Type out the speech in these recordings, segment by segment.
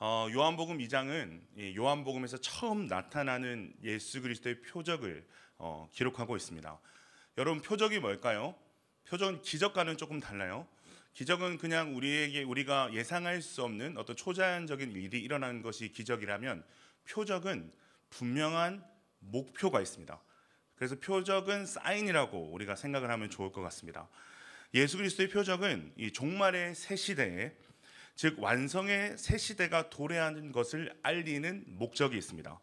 요한복음 2장은 요한복음에서 처음 나타나는 예수 그리스도의 표적을 기록하고 있습니다. 여러분, 표적이 뭘까요? 표적은 기적과는 조금 달라요. 기적은 그냥 우리가 예상할 수 없는 어떤 초자연적인 일이 일어나는 것이 기적이라면, 표적은 분명한 목표가 있습니다. 그래서 표적은 사인이라고 우리가 생각을 하면 좋을 것 같습니다. 예수 그리스도의 표적은 이 종말의 새 시대에, 즉 완성의 새 시대가 도래하는 것을 알리는 목적이 있습니다.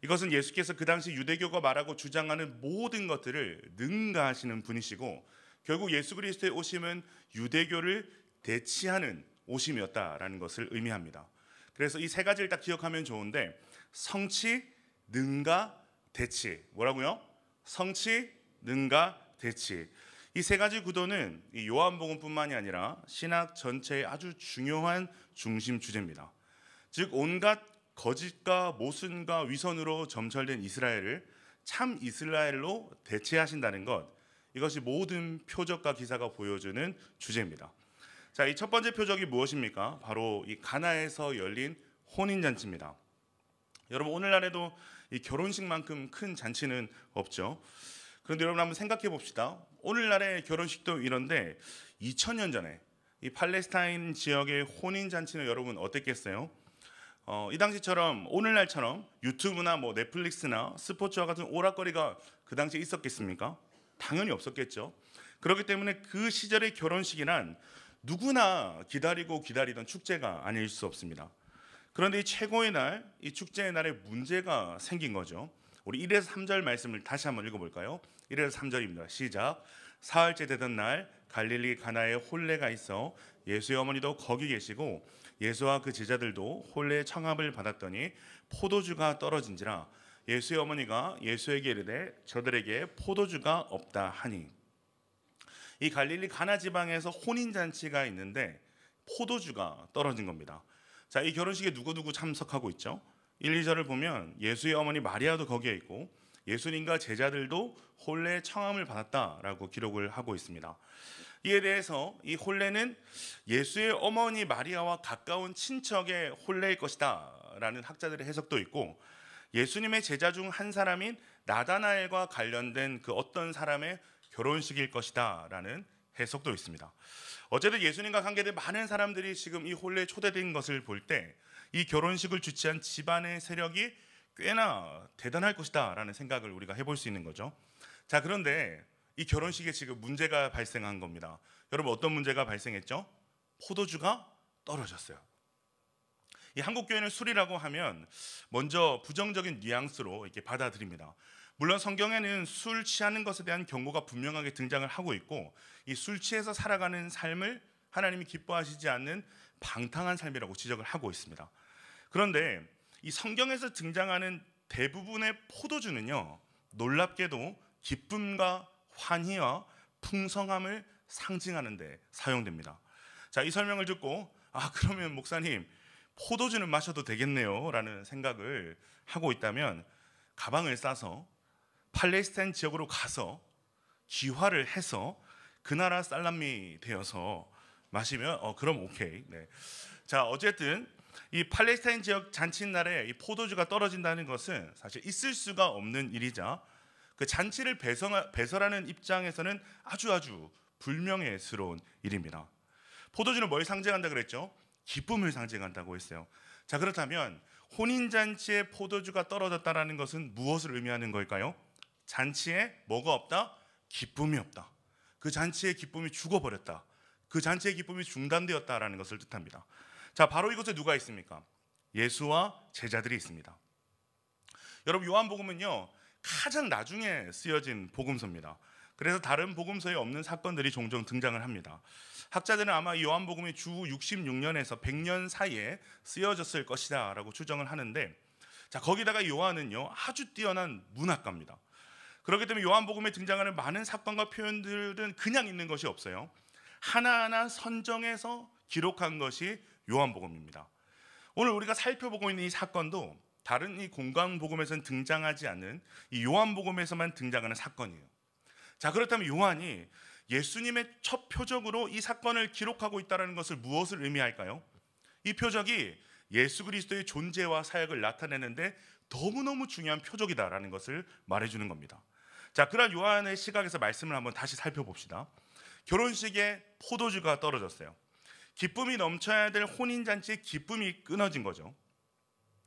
이것은 예수께서 그 당시 유대교가 말하고 주장하는 모든 것들을 능가하시는 분이시고, 결국 예수 그리스도의 오심은 유대교를 대치하는 오심이었다라는 것을 의미합니다. 그래서 이 세 가지를 딱 기억하면 좋은데, 성취, 능가, 대치. 뭐라고요? 성취, 능가, 대치. 이 세 가지 구도는 이 요한복음뿐만이 아니라 신학 전체의 아주 중요한 중심 주제입니다. 즉, 온갖 거짓과 모순과 위선으로 점철된 이스라엘을 참 이스라엘로 대체하신다는 것, 이것이 모든 표적과 기사가 보여주는 주제입니다. 자, 이 첫 번째 표적이 무엇입니까? 바로 이 가나에서 열린 혼인잔치입니다. 여러분, 오늘날에도 이 결혼식만큼 큰 잔치는 없죠. 그런데 여러분, 한번 생각해 봅시다. 오늘날의 결혼식도 이런데 2000년 전에 이 팔레스타인 지역의 혼인잔치는 여러분 어땠겠어요? 이 당시처럼, 오늘날처럼 유튜브나 넷플릭스나 스포츠와 같은 오락거리가 그 당시에 있었겠습니까? 당연히 없었겠죠. 그렇기 때문에 그 시절의 결혼식이란 누구나 기다리던 축제가 아닐 수 없습니다. 그런데 이 최고의 날, 이 축제의 날에 문제가 생긴 거죠. 우리 1에서 3절 말씀을 다시 한번 읽어볼까요? 1에서 3절입니다. 시작. 사흘째 되던 날 갈릴리 가나에 혼례가 있어 예수의 어머니도 거기 계시고 예수와 그 제자들도 혼례의 청함을 받았더니 포도주가 떨어진지라 예수의 어머니가 예수에게 이르되 저들에게 포도주가 없다 하니. 이 갈릴리 가나 지방에서 혼인잔치가 있는데 포도주가 떨어진 겁니다. 자, 이 결혼식에 누구 참석하고 있죠? 1, 2절을 보면 예수의 어머니 마리아도 거기에 있고 예수님과 제자들도 혼례의 청함을 받았다라고 기록을 하고 있습니다. 이에 대해서 이 혼례는 예수의 어머니 마리아와 가까운 친척의 혼례일 것이다 라는 학자들의 해석도 있고, 예수님의 제자 중 한 사람인 나다나엘과 관련된 그 어떤 사람의 결혼식일 것이다 라는 해석도 있습니다. 어쨌든 예수님과 관계된 많은 사람들이 지금 이 혼례에 초대된 것을 볼 때 이 결혼식을 주최한 집안의 세력이 꽤나 대단할 것이다 라는 생각을 우리가 해볼 수 있는 거죠. 자, 그런데 이 결혼식에 지금 문제가 발생한 겁니다. 여러분, 어떤 문제가 발생했죠? 포도주가 떨어졌어요. 이 한국 교회는 술이라고 하면 먼저 부정적인 뉘앙스로 이렇게 받아들입니다. 물론 성경에는 술 취하는 것에 대한 경고가 분명하게 등장을 하고 있고, 이 술 취해서 살아가는 삶을 하나님이 기뻐하시지 않는 방탕한 삶이라고 지적을 하고 있습니다. 그런데 이 성경에서 등장하는 대부분의 포도주는요, 놀랍게도 기쁨과 환희와 풍성함을 상징하는 데 사용됩니다. 자, 이 설명을 듣고 그러면 목사님, 포도주는 마셔도 되겠네요 라는 생각을 하고 있다면, 가방을 싸서 팔레스타인 지역으로 가서 기화를 해서 그 나라 살람미 되어서 마시면 그럼 오케이. 네. 자, 어쨌든 이 팔레스타인 지역 잔칫날에 이 포도주가 떨어진다는 것은 사실 있을 수가 없는 일이자, 그 잔치를 배설하는 입장에서는 아주 불명예스러운 일입니다. 포도주는 뭘 상징한다 그랬죠? 기쁨을 상징한다고 했어요. 자, 그렇다면 혼인잔치에 포도주가 떨어졌다는 것은 무엇을 의미하는 걸까요? 잔치에 뭐가 없다? 기쁨이 없다. 그 잔치의 기쁨이 죽어버렸다. 그 잔치의 기쁨이 중단되었다라는 것을 뜻합니다. 자, 바로 이곳에 누가 있습니까? 예수와 제자들이 있습니다. 여러분, 요한복음은요, 가장 나중에 쓰여진 복음서입니다. 그래서 다른 복음서에 없는 사건들이 종종 등장을 합니다. 학자들은 아마 이 요한복음이 주 66년에서 100년 사이에 쓰여졌을 것이다 라고 추정을 하는데, 자, 거기다가 요한은요, 아주 뛰어난 문학가입니다. 그렇기 때문에 요한복음에 등장하는 많은 사건과 표현들은 그냥 있는 것이 없어요. 하나하나 선정해서 기록한 것이 요한복음입니다. 오늘 우리가 살펴보고 있는 이 사건도 다른 이 공관복음에서는 등장하지 않는 이 요한복음에서만 등장하는 사건이에요. 자, 그렇다면 요한이 예수님의 첫 표적으로 이 사건을 기록하고 있다는 것을 무엇을 의미할까요? 이 표적이 예수 그리스도의 존재와 사역을 나타내는데 너무너무 중요한 표적이다라는 것을 말해주는 겁니다. 자, 그런 요한의 시각에서 말씀을 한번 다시 살펴봅시다. 결혼식에 포도주가 떨어졌어요. 기쁨이 넘쳐야 될 혼인잔치의 기쁨이 끊어진 거죠.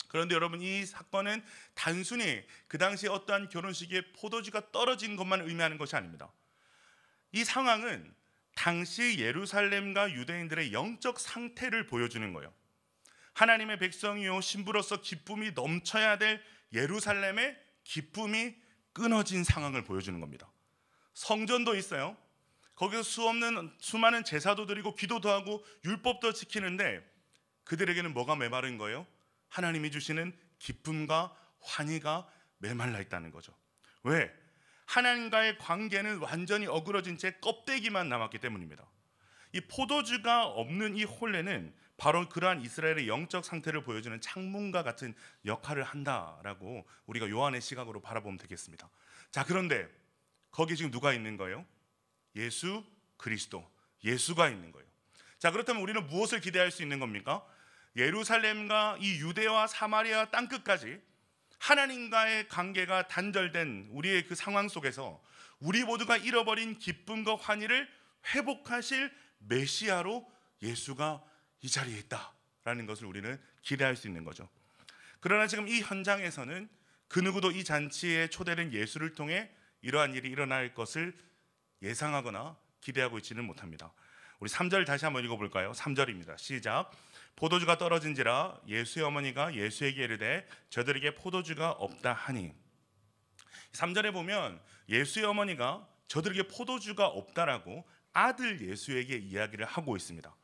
그런데 여러분, 이 사건은 단순히 그 당시에 어떠한 결혼식에 포도주가 떨어진 것만 의미하는 것이 아닙니다. 이 상황은 당시 예루살렘과 유대인들의 영적 상태를 보여주는 거예요. 하나님의 백성이요 신부로서 기쁨이 넘쳐야 될 예루살렘의 기쁨이 끊어진 상황을 보여주는 겁니다. 성전도 있어요. 거기서 수많은 제사도 드리고 기도도 하고 율법도 지키는데 그들에게는 뭐가 메마른 거예요? 하나님이 주시는 기쁨과 환희가 메말라 있다는 거죠. 왜? 하나님과의 관계는 완전히 어그러진 채 껍데기만 남았기 때문입니다. 이 포도주가 없는 이 혼례는 바로 그러한 이스라엘의 영적 상태를 보여주는 창문과 같은 역할을 한다라고 우리가 요한의 시각으로 바라보면 되겠습니다. 자, 그런데 거기 지금 누가 있는 거예요? 예수 그리스도, 예수가 있는 거예요. 자, 그렇다면 우리는 무엇을 기대할 수 있는 겁니까? 예루살렘과 이 유대와 사마리아 땅끝까지 하나님과의 관계가 단절된 우리의 그 상황 속에서 우리 모두가 잃어버린 기쁨과 환희를 회복하실 메시아로 예수가 이 자리에 있다라는 것을 우리는 기대할 수 있는 거죠. 그러나 지금 이 현장에서는 그 누구도 이 잔치에 초대된 예수를 통해 이러한 일이 일어날 것을 예상하거나 기대하고 있지는 못합니다. 우리 3절 다시 한번 읽어볼까요? 3절입니다. 시작. 포도주가 떨어진지라 예수의 어머니가 예수에게 이르되 저들에게 포도주가 없다 하니. 3절에 보면 예수의 어머니가 저들에게 포도주가 없다라고 아들 예수에게 이야기를 하고 있습니다.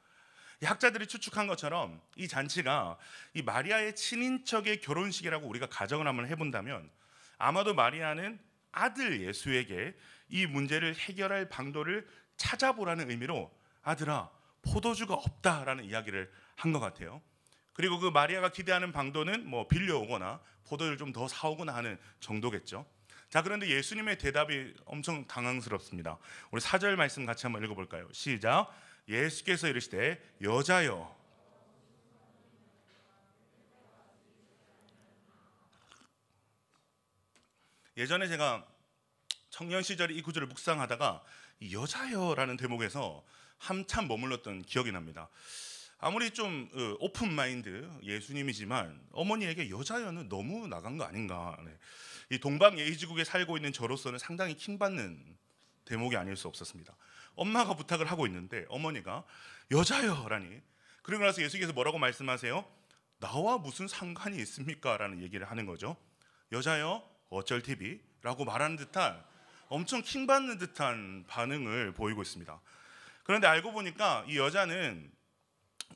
학자들이 추측한 것처럼 이 잔치가 이 마리아의 친인척의 결혼식이라고 우리가 가정을 한번 해본다면 아마도 마리아는 아들 예수에게 이 문제를 해결할 방도를 찾아보라는 의미로 아들아 포도주가 없다라는 이야기를 한 것 같아요. 그리고 그 마리아가 기대하는 방도는 뭐 빌려오거나 포도주를 좀 더 사오거나 하는 정도겠죠. 자, 그런데 예수님의 대답이 엄청 당황스럽습니다. 우리 4절 말씀 같이 한번 읽어볼까요? 시작. 예수께서 이르시되 여자여. 예전에 제가 청년 시절에 이 구절을 묵상하다가 이 여자여라는 대목에서 한참 머물렀던 기억이 납니다. 아무리 좀 오픈 마인드 예수님이지만 어머니에게 여자여는 너무 나간 거 아닌가. 이 동방 예의지국에 살고 있는 저로서는 상당히 킹받는 대목이 아닐 수 없었습니다. 엄마가 부탁을 하고 있는데 어머니가 여자여라니. 그러고 나서 예수께서 뭐라고 말씀하세요? 나와 무슨 상관이 있습니까? 라는 얘기를 하는 거죠. 여자여 어쩔 TV? 라고 말하는 듯한 엄청 킹받는 듯한 반응을 보이고 있습니다. 그런데 알고 보니까 이 여자는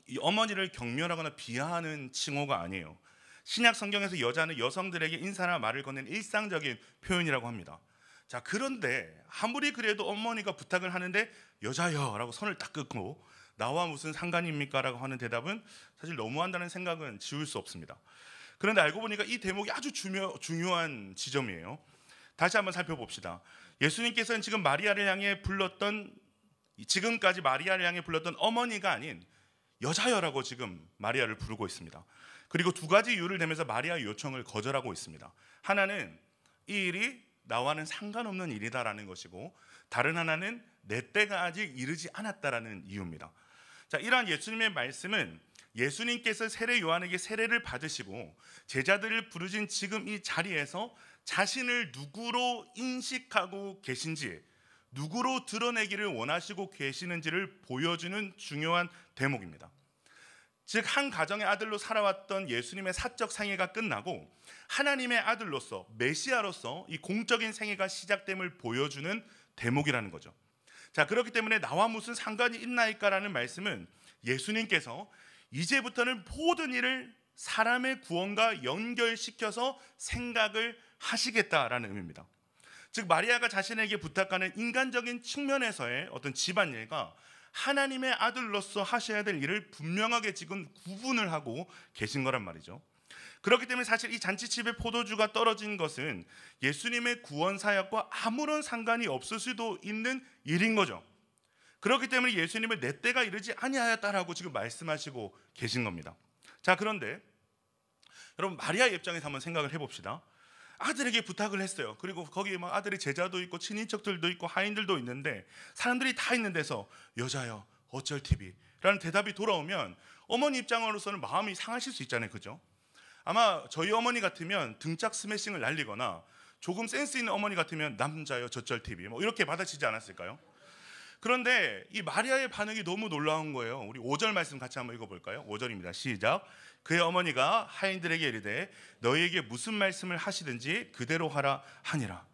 이 어머니를 경멸하거나 비하하는 칭호가 아니에요. 신약 성경에서 여자는 여성들에게 인사나 말을 건넨 일상적인 표현이라고 합니다. 자, 그런데 아무리 그래도 어머니가 부탁을 하는데 여자여라고 손을 딱 끊고 나와 무슨 상관입니까? 라고 하는 대답은 사실 너무한다는 생각은 지울 수 없습니다. 그런데 알고 보니까 이 대목이 아주 중요한 지점이에요. 다시 한번 살펴봅시다. 예수님께서는 지금 마리아를 향해 불렀던, 지금까지 마리아를 향해 불렀던 어머니가 아닌 여자여라고 지금 마리아를 부르고 있습니다. 그리고 두 가지 이유를 대면서 마리아의 요청을 거절하고 있습니다. 하나는 이 일이 나와는 상관없는 일이다라는 것이고, 다른 하나는 내 때가 아직 이르지 않았다라는 이유입니다. 자, 이러한 예수님의 말씀은 예수님께서 세례 요한에게 세례를 받으시고 제자들을 부르신 지금 이 자리에서 자신을 누구로 인식하고 계신지, 누구로 드러내기를 원하시고 계시는지를 보여주는 중요한 대목입니다. 즉, 한 가정의 아들로 살아왔던 예수님의 사적 생애가 끝나고 하나님의 아들로서, 메시아로서 이 공적인 생애가 시작됨을 보여주는 대목이라는 거죠. 자, 그렇기 때문에 나와 무슨 상관이 있나이까라는 말씀은 예수님께서 이제부터는 모든 일을 사람의 구원과 연결시켜서 생각을 하시겠다라는 의미입니다. 즉, 마리아가 자신에게 부탁하는 인간적인 측면에서의 어떤 집안일과 하나님의 아들로서 하셔야 될 일을 분명하게 지금 구분을 하고 계신 거란 말이죠. 그렇기 때문에 사실 이 잔치집에 포도주가 떨어진 것은 예수님의 구원 사역과 아무런 상관이 없을 수도 있는 일인 거죠. 그렇기 때문에 예수님은 내 때가 이르지 아니하였다라고 지금 말씀하시고 계신 겁니다. 자, 그런데 여러분 마리아의 입장에서 한번 생각을 해봅시다. 아들에게 부탁을 했어요. 그리고 거기에 막 아들의 제자도 있고 친인척들도 있고 하인들도 있는데 사람들이 다 있는 데서 여자여 어쩔 TV 라는 대답이 돌아오면 어머니 입장으로서는 마음이 상하실 수 있잖아요. 그죠? 아마 저희 어머니 같으면 등짝 스매싱을 날리거나 조금 센스 있는 어머니 같으면 남자여 저쩔 TV 뭐 이렇게 받아치지 않았을까요? 그런데 이 마리아의 반응이 너무 놀라운 거예요. 우리 5절 말씀 같이 한번 읽어볼까요? 5절입니다. 시작. 그의 어머니가 하인들에게 이르되 너희에게 무슨 말씀을 하시든지 그대로 하라 하니라.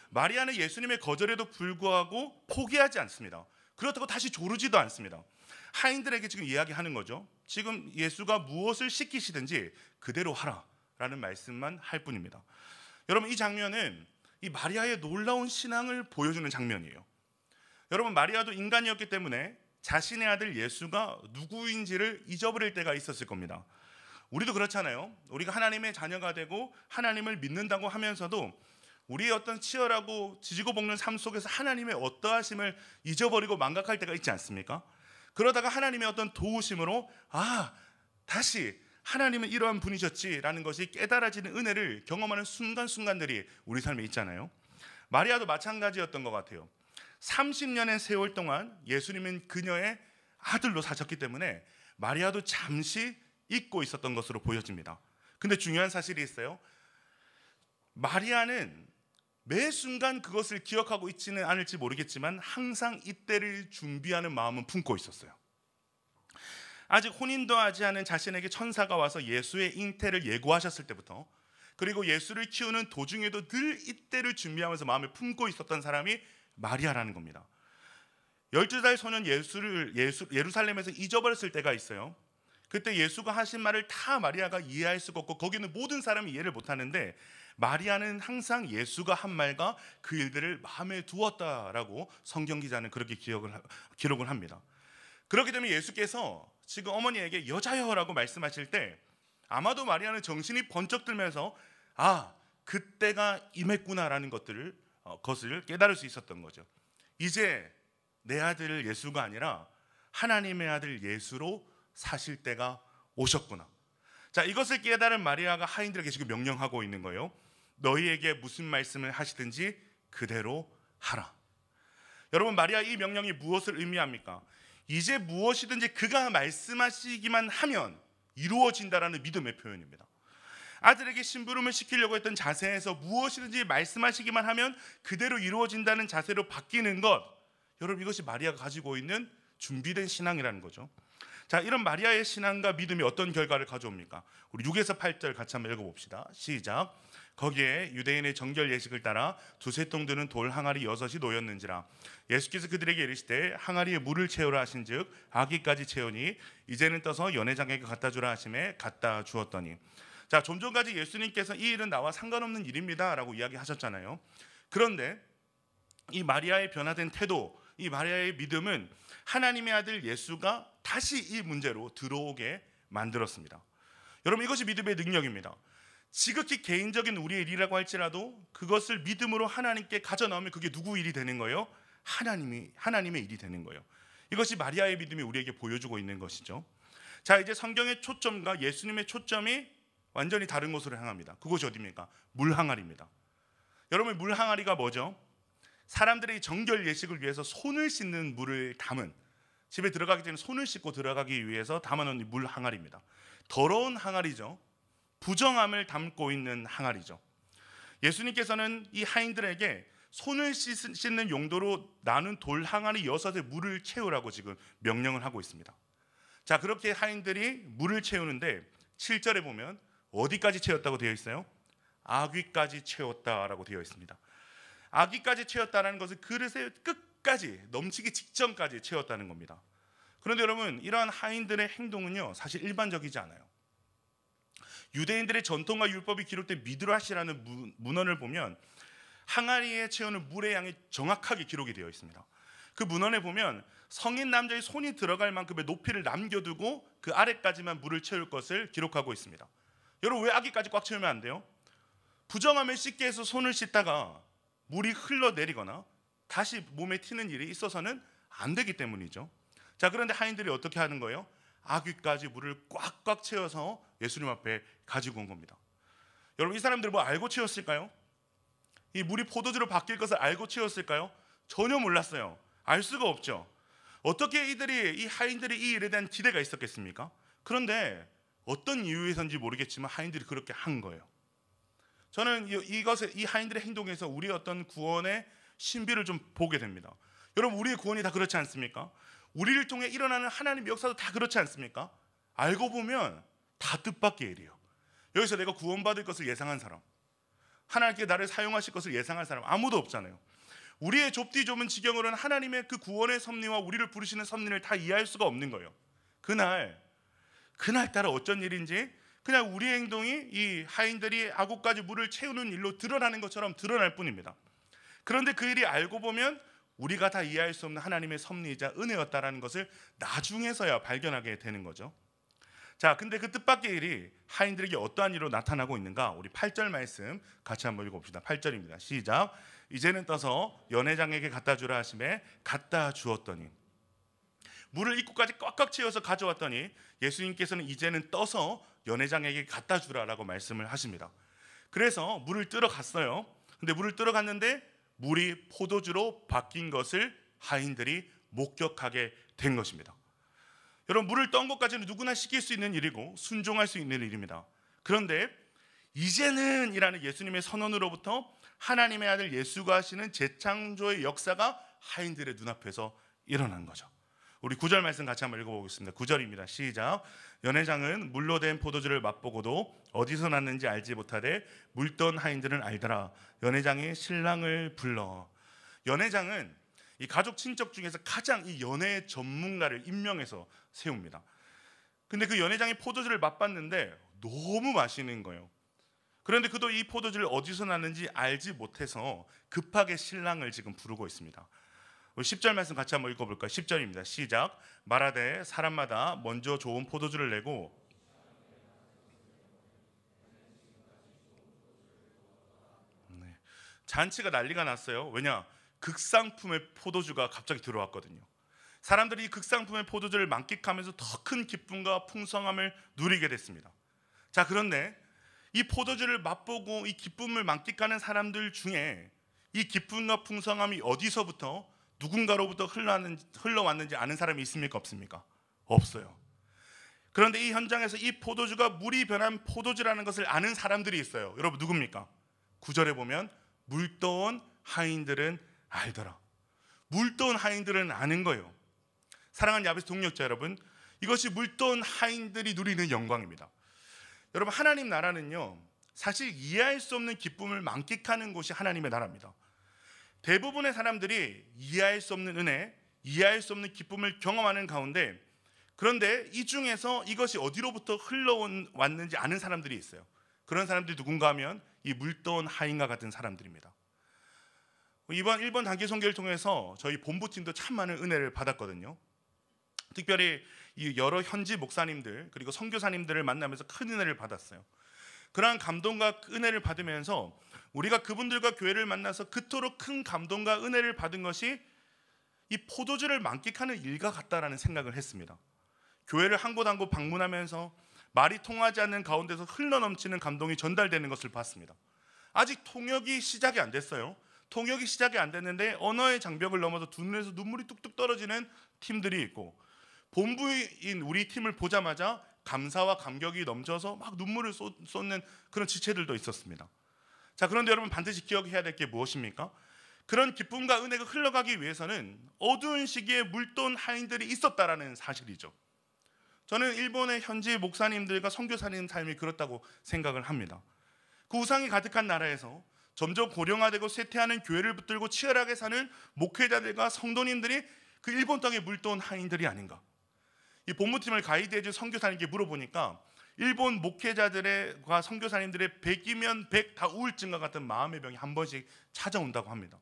마리아는 예수님의 거절에도 불구하고 포기하지 않습니다. 그렇다고 다시 조르지도 않습니다. 하인들에게 지금 이야기하는 거죠. 지금 예수가 무엇을 시키시든지 그대로 하라라는 말씀만 할 뿐입니다. 여러분, 이 장면은 이 마리아의 놀라운 신앙을 보여주는 장면이에요. 여러분, 마리아도 인간이었기 때문에 자신의 아들 예수가 누구인지를 잊어버릴 때가 있었을 겁니다. 우리도 그렇잖아요. 우리가 하나님의 자녀가 되고 하나님을 믿는다고 하면서도 우리의 어떤 치열하고 지지고 볶는 삶 속에서 하나님의 어떠하심을 잊어버리고 망각할 때가 있지 않습니까? 그러다가 하나님의 어떤 도우심으로 다시 하나님은 이러한 분이셨지라는 것이 깨달아지는 은혜를 경험하는 순간순간들이 우리 삶에 있잖아요. 마리아도 마찬가지였던 것 같아요. 30년의 세월 동안 예수님은 그녀의 아들로 사셨기 때문에 마리아도 잠시 잊고 있었던 것으로 보여집니다. 근데 중요한 사실이 있어요. 마리아는 매 순간 그것을 기억하고 있지는 않을지 모르겠지만 항상 이때를 준비하는 마음은 품고 있었어요. 아직 혼인도 하지 않은 자신에게 천사가 와서 예수의 잉태를 예고하셨을 때부터, 그리고 예수를 키우는 도중에도 늘 이때를 준비하면서 마음에 품고 있었던 사람이 마리아라는 겁니다. 12살 소년 예수를 예루살렘에서 잊어버렸을 때가 있어요. 그때 예수가 하신 말을 다 마리아가 이해할 수가 없고 거기는 모든 사람이 이해를 못하는데 마리아는 항상 예수가 한 말과 그 일들을 마음에 두었다라고 성경 기자는 그렇게 기록을 합니다. 그렇기 때문에 예수께서 지금 어머니에게 여자여라고 말씀하실 때 아마도 마리아는 정신이 번쩍 들면서 그때가 임했구나라는 것을 깨달을 수 있었던 거죠. 이제 내 아들 예수가 아니라 하나님의 아들 예수로 사실 때가 오셨구나. 자, 이것을 깨달은 마리아가 하인들에게 지금 명령하고 있는 거예요. 너희에게 무슨 말씀을 하시든지 그대로 하라. 여러분, 마리아 이 명령이 무엇을 의미합니까? 이제 무엇이든지 그가 말씀하시기만 하면 이루어진다라는 믿음의 표현입니다. 아들에게 심부름을 시키려고 했던 자세에서 무엇이든지 말씀하시기만 하면 그대로 이루어진다는 자세로 바뀌는 것, 여러분, 이것이 마리아가 가지고 있는 준비된 신앙이라는 거죠. 자, 이런 마리아의 신앙과 믿음이 어떤 결과를 가져옵니까? 우리 6에서 8절 같이 한번 읽어봅시다. 시작. 거기에 유대인의 정결 예식을 따라 두세 통 드는 돌 항아리 6이 놓였는지라. 예수께서 그들에게 이르시되 항아리에 물을 채우라 하신즉 아기까지 채우니 이제는 떠서 연회장에게 갖다 주라 하심에 갖다 주었더니. 자, 좀 전까지 예수님께서 이 일은 나와 상관없는 일입니다 라고 이야기하셨잖아요. 그런데 이 마리아의 변화된 태도, 이 마리아의 믿음은 하나님의 아들 예수가 다시 이 문제로 들어오게 만들었습니다. 여러분, 이것이 믿음의 능력입니다. 지극히 개인적인 우리의 일이라고 할지라도 그것을 믿음으로 하나님께 가져나오면 그게 누구 일이 되는 거예요? 하나님의 일이 되는 거예요. 이것이 마리아의 믿음이 우리에게 보여주고 있는 것이죠. 자, 이제 성경의 초점과 예수님의 초점이 완전히 다른 곳으로 향합니다. 그곳이 어디입니까? 물항아리입니다. 여러분, 물항아리가 뭐죠? 사람들의 정결 예식을 위해서 손을 씻는 물을 담은, 집에 들어가기 전에 손을 씻고 들어가기 위해서 담아놓은 물 항아리입니다. 더러운 항아리죠. 부정함을 담고 있는 항아리죠. 예수님께서는 이 하인들에게 손을 씻는 용도로 나눈 돌 항아리 6에 물을 채우라고 지금 명령을 하고 있습니다. 자, 그렇게 하인들이 물을 채우는데 7절에 보면 어디까지 채웠다고 되어 있어요? 아귀까지 채웠다라고 되어 있습니다. 아귀까지 채웠다는 것은 그릇의 끝까지 넘치기 직전까지 채웠다는 겁니다. 그런데 여러분, 이러한 하인들의 행동은요 사실 일반적이지 않아요. 유대인들의 전통과 율법이 기록된 미드라시라는 문헌을 보면 항아리에 채우는 물의 양이 정확하게 기록이 되어 있습니다. 그 문헌에 보면 성인 남자의 손이 들어갈 만큼의 높이를 남겨두고 그 아래까지만 물을 채울 것을 기록하고 있습니다. 여러분, 왜 아기까지 꽉 채우면 안 돼요? 부정함을 씻게 해서 손을 씻다가 물이 흘러내리거나 다시 몸에 튀는 일이 있어서는 안 되기 때문이죠. 자, 그런데 하인들이 어떻게 하는 거예요? 아귀까지 물을 꽉꽉 채워서 예수님 앞에 가지고 온 겁니다. 여러분, 이 사람들 뭐 알고 채웠을까요? 이 물이 포도주로 바뀔 것을 알고 채웠을까요? 전혀 몰랐어요. 알 수가 없죠. 어떻게 이 하인들이 이 일에 대한 기대가 있었겠습니까? 그런데 어떤 이유에서인지 모르겠지만 하인들이 그렇게 한 거예요. 저는 이 하인들의 행동에서 우리의 어떤 구원의 신비를 좀 보게 됩니다. 여러분, 우리의 구원이 다 그렇지 않습니까? 우리를 통해 일어나는 하나님의 역사도 다 그렇지 않습니까? 알고 보면 다 뜻밖의 일이에요. 여기서 내가 구원받을 것을 예상한 사람, 하나님께 나를 사용하실 것을 예상한 사람 아무도 없잖아요. 우리의 좁디 좁은 지경으로는 하나님의 그 구원의 섭리와 우리를 부르시는 섭리를 다 이해할 수가 없는 거예요. 그날따라 어쩐 일인지 그냥 우리의 행동이 이 하인들이 아구까지 물을 채우는 일로 드러나는 것처럼 드러날 뿐입니다. 그런데 그 일이 알고 보면 우리가 다 이해할 수 없는 하나님의 섭리이자 은혜였다라는 것을 나중에서야 발견하게 되는 거죠. 자, 근데 그 뜻밖의 일이 하인들에게 어떠한 일로 나타나고 있는가? 우리 8절 말씀 같이 한번 읽어봅시다. 8절입니다. 시작. 이제는 떠서 연회장에게 갖다 주라 하심에 갖다 주었더니, 물을 입구까지 꽉꽉 채워서 가져왔더니 예수님께서는 이제는 떠서 연회장에게 갖다 주라라고 말씀을 하십니다. 그래서 물을 뜨러 갔어요. 근데 물을 뜨러 갔는데 물이 포도주로 바뀐 것을 하인들이 목격하게 된 것입니다. 여러분, 물을 떤 것까지는 누구나 시킬 수 있는 일이고 순종할 수 있는 일입니다. 그런데 이제는 이라는 예수님의 선언으로부터 하나님의 아들 예수가 하시는 재창조의 역사가 하인들의 눈앞에서 일어난 거죠. 우리 9절 말씀 같이 한번 읽어보겠습니다. 9절입니다. 시작. 연회장은 물로 된 포도주를 맛보고도 어디서 났는지 알지 못하되 물던 하인들은 알더라. 연회장이 신랑을 불러. 연회장은 이 가족 친척 중에서 가장 이 연회 전문가를 임명해서 세웁니다. 근데 그 연회장이 포도주를 맛봤는데 너무 맛있는 거예요. 그런데 그도 이 포도주를 어디서 났는지 알지 못해서 급하게 신랑을 지금 부르고 있습니다. 10절 말씀 같이 한번 읽어볼까요? 10절입니다. 시작. 말하되 사람마다 먼저 좋은 포도주를 내고 잔치가 난리가 났어요. 왜냐? 극상품의 포도주가 갑자기 들어왔거든요. 사람들이 이 극상품의 포도주를 만끽하면서 더 큰 기쁨과 풍성함을 누리게 됐습니다. 자, 그런데 이 포도주를 맛보고 이 기쁨을 만끽하는 사람들 중에 이 기쁨과 풍성함이 어디서부터 누군가로부터 흘러왔는지 아는 사람이 있습니까? 없습니까? 없어요. 그런데 이 현장에서 이 포도주가 물이 변한 포도주라는 것을 아는 사람들이 있어요. 여러분, 누굽니까? 9절에 보면 물떠온 하인들은 알더라. 물떠온 하인들은 아는 거예요. 사랑하는 야베스 동역자 여러분, 이것이 물떠온 하인들이 누리는 영광입니다. 여러분, 하나님 나라는요, 사실 이해할 수 없는 기쁨을 만끽하는 곳이 하나님의 나라입니다. 대부분의 사람들이 이해할 수 없는 은혜, 이해할 수 없는 기쁨을 경험하는 가운데, 그런데 이 중에서 이것이 어디로부터 흘러왔는지 아는 사람들이 있어요. 그런 사람들이 누군가 하면 이 물떠온 하인과 같은 사람들입니다. 이번 일본 단기 선교를 통해서 저희 본부팀도 참 많은 은혜를 받았거든요. 특별히 이 여러 현지 목사님들 그리고 선교사님들을 만나면서 큰 은혜를 받았어요. 그러한 감동과 은혜를 받으면서 우리가 그분들과 교회를 만나서 그토록 큰 감동과 은혜를 받은 것이 이 포도주를 만끽하는 일과 같다라는 생각을 했습니다. 교회를 한 곳 한 곳 방문하면서 말이 통하지 않는 가운데서 흘러넘치는 감동이 전달되는 것을 봤습니다. 아직 통역이 시작이 안 됐어요. 통역이 시작이 안 됐는데 언어의 장벽을 넘어서 두 눈에서 눈물이 뚝뚝 떨어지는 팀들이 있고, 본부인 우리 팀을 보자마자 감사와 감격이 넘쳐서 막 눈물을 쏟는 그런 지체들도 있었습니다. 자, 그런데 여러분, 반드시 기억해야 될 게 무엇입니까? 그런 기쁨과 은혜가 흘러가기 위해서는 어두운 시기에 물돈 하인들이 있었다라는 사실이죠. 저는 일본의 현지 목사님들과 선교사님 삶이 그렇다고 생각을 합니다. 그 우상이 가득한 나라에서 점점 고령화되고 쇠퇴하는 교회를 붙들고 치열하게 사는 목회자들과 성도님들이 그 일본 땅에 물돈 하인들이 아닌가. 이 본부팀을 가이드해준 선교사님께 물어보니까 일본 목회자들과 선교사님들의 100이면 100 다 우울증과 같은 마음의 병이 한 번씩 찾아온다고 합니다.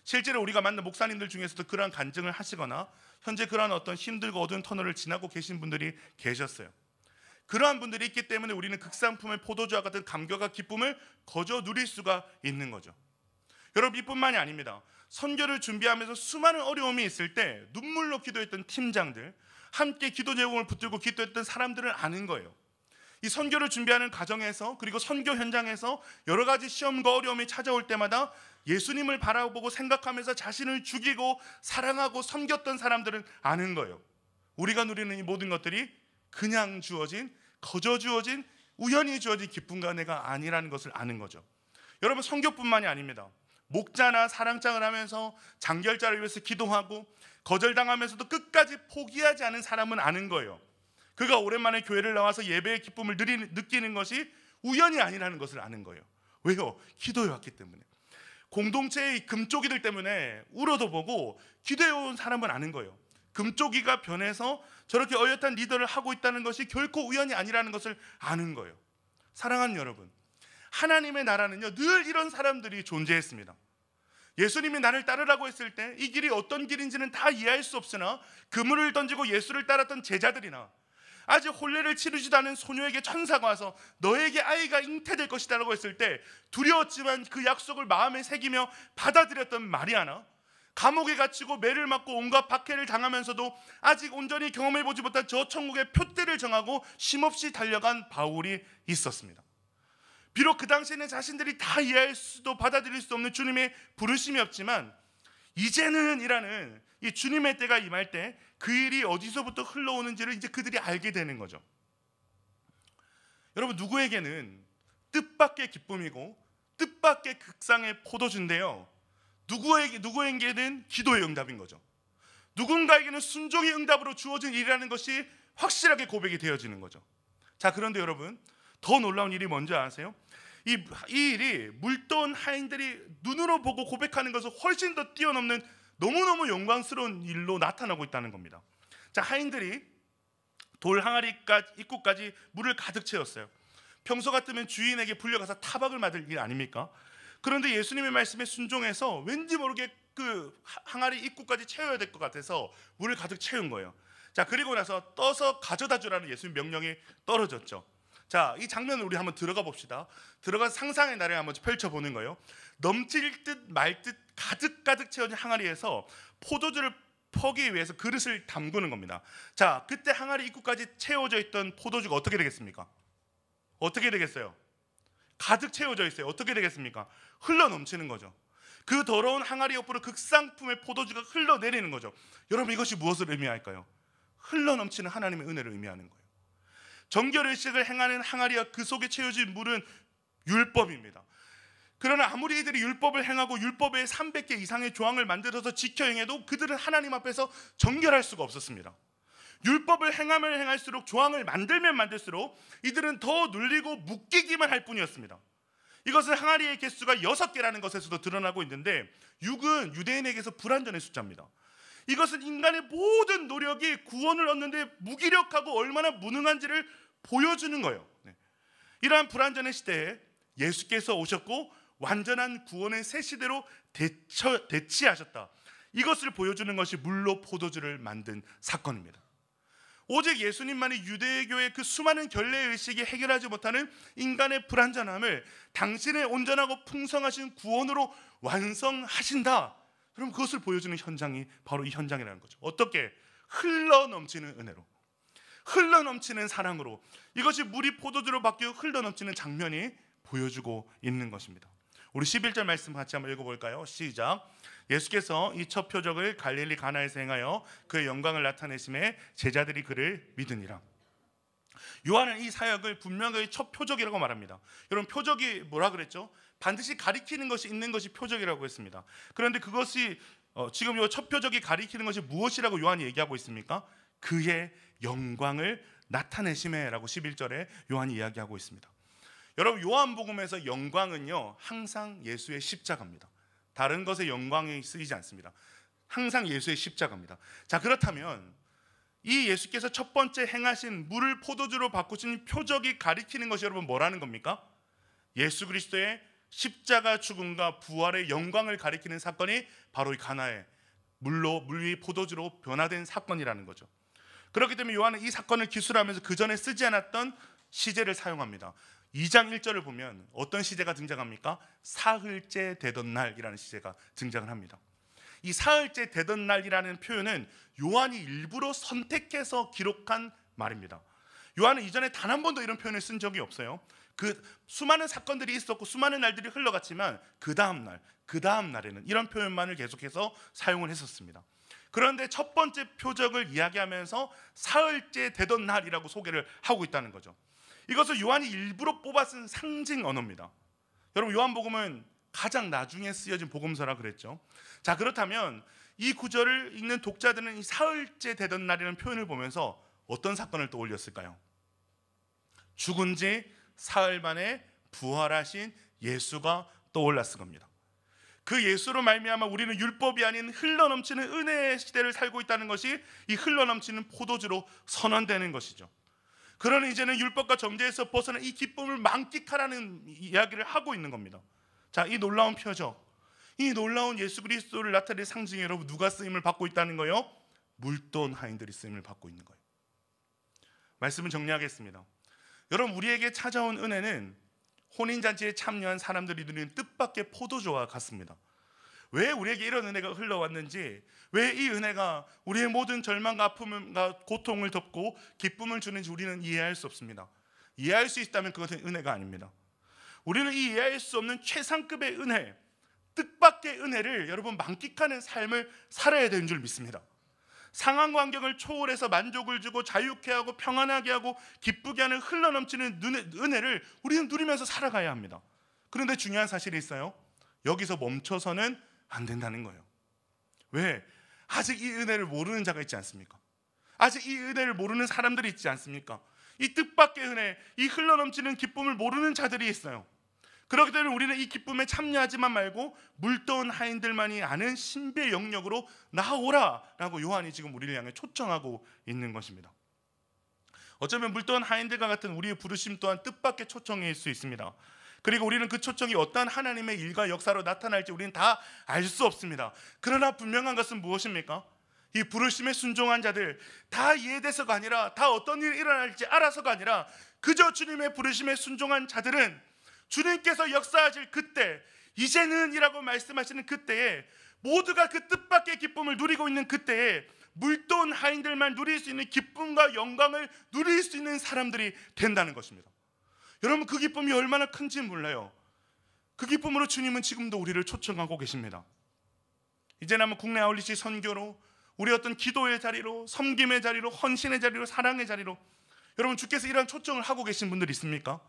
실제로 우리가 만난 목사님들 중에서도 그러한 간증을 하시거나 현재 그러한 어떤 힘들고 어두운 터널을 지나고 계신 분들이 계셨어요. 그러한 분들이 있기 때문에 우리는 극상품의 포도주와 같은 감격과 기쁨을 거저 누릴 수가 있는 거죠. 여러분, 이뿐만이 아닙니다. 선교를 준비하면서 수많은 어려움이 있을 때 눈물로 기도했던 팀장들, 함께 기도 제목을 붙들고 기도했던 사람들은 아는 거예요. 이 선교를 준비하는 과정에서, 그리고 선교 현장에서 여러 가지 시험과 어려움이 찾아올 때마다 예수님을 바라보고 생각하면서 자신을 죽이고 사랑하고 섬겼던 사람들은 아는 거예요. 우리가 누리는 이 모든 것들이 그냥 주어진, 거저 주어진, 우연히 주어진 기쁨과 은혜가 아니라는 것을 아는 거죠. 여러분, 선교뿐만이 아닙니다. 목자나 사랑장을 하면서 장결자를 위해서 기도하고 거절당하면서도 끝까지 포기하지 않은 사람은 아는 거예요. 그가 오랜만에 교회를 나와서 예배의 기쁨을 느끼는 것이 우연이 아니라는 것을 아는 거예요. 왜요? 기도해 왔기 때문에. 공동체의 금쪽이들 때문에 울어도 보고 기도해 온 사람은 아는 거예요. 금쪽이가 변해서 저렇게 어엿한 리더를 하고 있다는 것이 결코 우연이 아니라는 것을 아는 거예요. 사랑하는 여러분, 하나님의 나라는요, 늘 이런 사람들이 존재했습니다. 예수님이 나를 따르라고 했을 때 이 길이 어떤 길인지는 다 이해할 수 없으나 그물을 던지고 예수를 따랐던 제자들이나 아직 혼례를 치르지도 않은 소녀에게 천사가 와서 너에게 아이가 잉태될 것이다 라고 했을 때 두려웠지만 그 약속을 마음에 새기며 받아들였던 마리아나, 감옥에 갇히고 매를 맞고 온갖 박해를 당하면서도 아직 온전히 경험해보지 못한 저 천국의 표대를 정하고 쉼없이 달려간 바울이 있었습니다. 비록 그 당시에는 자신들이 다 이해할 수도 받아들일 수 없는 주님의 부르심이 없지만 이제는 이라는 이 주님의 때가 임할 때 그 일이 어디서부터 흘러오는지를 이제 그들이 알게 되는 거죠. 여러분, 누구에게는 뜻밖의 기쁨이고 뜻밖의 극상의 포도주인데요, 누구에게는 기도의 응답인 거죠. 누군가에게는 순종의 응답으로 주어진 일이라는 것이 확실하게 고백이 되어지는 거죠. 자, 그런데 여러분, 더 놀라운 일이 뭔지 아세요? 이 일이 물던 하인들이 눈으로 보고 고백하는 것을 훨씬 더 뛰어넘는 너무너무 영광스러운 일로 나타나고 있다는 겁니다. 자, 하인들이 돌 항아리 입구까지 물을 가득 채웠어요. 평소 같으면 주인에게 불려가서 타박을 맞을 일 아닙니까? 그런데 예수님의 말씀에 순종해서 왠지 모르게 그 항아리 입구까지 채워야 될 것 같아서 물을 가득 채운 거예요. 자, 그리고 나서 떠서 가져다 주라는 예수님 명령이 떨어졌죠. 자, 이 장면을 우리 한번 들어가 봅시다. 들어가서 상상의 나래를 한번 펼쳐보는 거예요. 넘칠 듯 말 듯 가득 채워진 항아리에서 포도주를 퍼기 위해서 그릇을 담그는 겁니다. 자, 그때 항아리 입구까지 채워져 있던 포도주가 어떻게 되겠습니까? 어떻게 되겠어요? 가득 채워져 있어요. 어떻게 되겠습니까? 흘러 넘치는 거죠. 그 더러운 항아리 옆으로 극상품의 포도주가 흘러내리는 거죠. 여러분, 이것이 무엇을 의미할까요? 흘러 넘치는 하나님의 은혜를 의미하는 거예요. 정결의식을 행하는 항아리와 그 속에 채워진 물은 율법입니다. 그러나 아무리 이들이 율법을 행하고 율법의 300개 이상의 조항을 만들어서 지켜 행해도 그들은 하나님 앞에서 정결할 수가 없었습니다. 율법을 행하면 행할수록, 조항을 만들면 만들수록 이들은 더 눌리고 묶이기만 할 뿐이었습니다. 이것은 항아리의 개수가 6개라는 것에서도 드러나고 있는데 6은 유대인에게서 불완전의 숫자입니다. 이것은 인간의 모든 노력이 구원을 얻는데 무기력하고 얼마나 무능한지를 보여주는 거예요. 이러한 불완전의 시대에 예수께서 오셨고 완전한 구원의 새 시대로 대치하셨다. 이것을 보여주는 것이 물로 포도주를 만든 사건입니다. 오직 예수님만이 유대교의 그 수많은 결례의식이 해결하지 못하는 인간의 불완전함을 당신의 온전하고 풍성하신 구원으로 완성하신다. 그럼 그것을 보여주는 현장이 바로 이 현장이라는 거죠. 어떻게? 흘러넘치는 은혜로, 흘러넘치는 사랑으로, 이것이 물이 포도주로 바뀌어 흘러넘치는 장면이 보여주고 있는 것입니다. 우리 11절 말씀 같이 한번 읽어볼까요? 시작. 예수께서 이 첫 표적을 갈릴리 가나에서 행하여 그의 영광을 나타내심에 제자들이 그를 믿으니라. 요한은 이 사역을 분명히 첫 표적이라고 말합니다. 여러분, 표적이 뭐라 그랬죠? 반드시 가리키는 것이 있는 것이 표적이라고 했습니다. 그런데 그것이 지금 이 첫 표적이 가리키는 것이 무엇이라고 요한이 얘기하고 있습니까? 그의 영광을 나타내심에라고 11절에 요한이 이야기하고 있습니다. 여러분, 요한복음에서 영광은요 항상 예수의 십자가입니다. 다른 것에 영광이 쓰이지 않습니다. 항상 예수의 십자가입니다. 자, 그렇다면 이 예수께서 첫 번째 행하신 물을 포도주로 바꾸신 표적이 가리키는 것이 여러분 뭐라는 겁니까? 예수 그리스도의 십자가 죽음과 부활의 영광을 가리키는 사건이 바로 이 가나의 물이 포도주로 변화된 사건이라는 거죠. 그렇기 때문에 요한은 이 사건을 기술하면서 그 전에 쓰지 않았던 시제를 사용합니다. 2장 1절을 보면 어떤 시제가 등장합니까? 사흘째 되던 날이라는 시제가 등장을 합니다. 이 사흘째 되던 날이라는 표현은 요한이 일부러 선택해서 기록한 말입니다. 요한은 이전에 단 한 번도 이런 표현을 쓴 적이 없어요. 그 수많은 사건들이 있었고 수많은 날들이 흘러갔지만 그 다음 날에는 이런 표현만을 계속해서 사용을 했었습니다. 그런데 첫 번째 표적을 이야기하면서 사흘째 되던 날이라고 소개를 하고 있다는 거죠. 이것을 요한이 일부러 뽑아 쓴 상징 언어입니다. 여러분, 요한복음은 가장 나중에 쓰여진 복음서라 그랬죠. 자, 그렇다면 이 구절을 읽는 독자들은 이 사흘째 되던 날이라는 표현을 보면서 어떤 사건을 떠올렸을까요? 죽은 지 사흘 만에 부활하신 예수가 떠올랐을 겁니다. 그 예수로 말미암아 우리는 율법이 아닌 흘러넘치는 은혜의 시대를 살고 있다는 것이 이 흘러넘치는 포도주로 선언되는 것이죠. 그러니 이제는 율법과 정죄에서 벗어난 이 기쁨을 만끽하라는 이야기를 하고 있는 겁니다. 자, 이 놀라운 표적, 이 놀라운 예수 그리스도를 나타낼 상징이 여러분 누가 쓰임을 받고 있다는 거예요? 물돈 하인들이 쓰임을 받고 있는 거예요. 말씀을 정리하겠습니다. 여러분, 우리에게 찾아온 은혜는 혼인잔치에 참여한 사람들이 누리는 뜻밖의 포도주와 같습니다. 왜 우리에게 이런 은혜가 흘러왔는지, 왜 이 은혜가 우리의 모든 절망과 아픔과 고통을 덮고 기쁨을 주는지 우리는 이해할 수 없습니다. 이해할 수 있다면 그것은 은혜가 아닙니다. 우리는 이 이해할 수 없는 최상급의 은혜, 뜻밖의 은혜를 여러분 만끽하는 삶을 살아야 되는 줄 믿습니다. 상황 환경을 초월해서 만족을 주고 자유케 하고 평안하게 하고 기쁘게 하는 흘러넘치는 은혜를 우리는 누리면서 살아가야 합니다. 그런데 중요한 사실이 있어요. 여기서 멈춰서는 안 된다는 거예요. 왜? 아직 이 은혜를 모르는 자가 있지 않습니까? 아직 이 은혜를 모르는 사람들이 있지 않습니까? 이 뜻밖의 은혜, 이 흘러넘치는 기쁨을 모르는 자들이 있어요. 그렇기 때문에 우리는 이 기쁨에 참여하지만 말고 물떠온 하인들만이 아는 신비의 영역으로 나오라 라고 요한이 지금 우리를 향해 초청하고 있는 것입니다. 어쩌면 물떠온 하인들과 같은 우리의 부르심 또한 뜻밖의 초청일 수 있습니다. 그리고 우리는 그 초청이 어떠한 하나님의 일과 역사로 나타날지 우리는 다 알 수 없습니다. 그러나 분명한 것은 무엇입니까? 이 부르심에 순종한 자들, 다 이해돼서가 아니라, 다 어떤 일이 일어날지 알아서가 아니라 그저 주님의 부르심에 순종한 자들은 주님께서 역사하실 그때, 이제는 이라고 말씀하시는 그때에 모두가 그 뜻밖의 기쁨을 누리고 있는 그때에 물돈 하인들만 누릴 수 있는 기쁨과 영광을 누릴 수 있는 사람들이 된다는 것입니다. 여러분, 그 기쁨이 얼마나 큰지 몰라요. 그 기쁨으로 주님은 지금도 우리를 초청하고 계십니다. 이제는 아마 국내 아울리시 선교로, 우리 어떤 기도의 자리로, 섬김의 자리로, 헌신의 자리로, 사랑의 자리로 여러분 주께서 이런 초청을 하고 계신 분들 있습니까?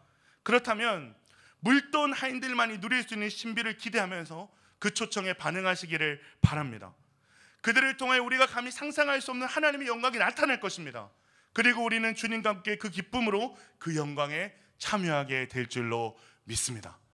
그렇다면 물돈 하인들만이 누릴 수 있는 신비를 기대하면서 그 초청에 반응하시기를 바랍니다. 그들을 통해 우리가 감히 상상할 수 없는 하나님의 영광이 나타날 것입니다. 그리고 우리는 주님과 함께 그 기쁨으로 그 영광에 참여하게 될 줄로 믿습니다.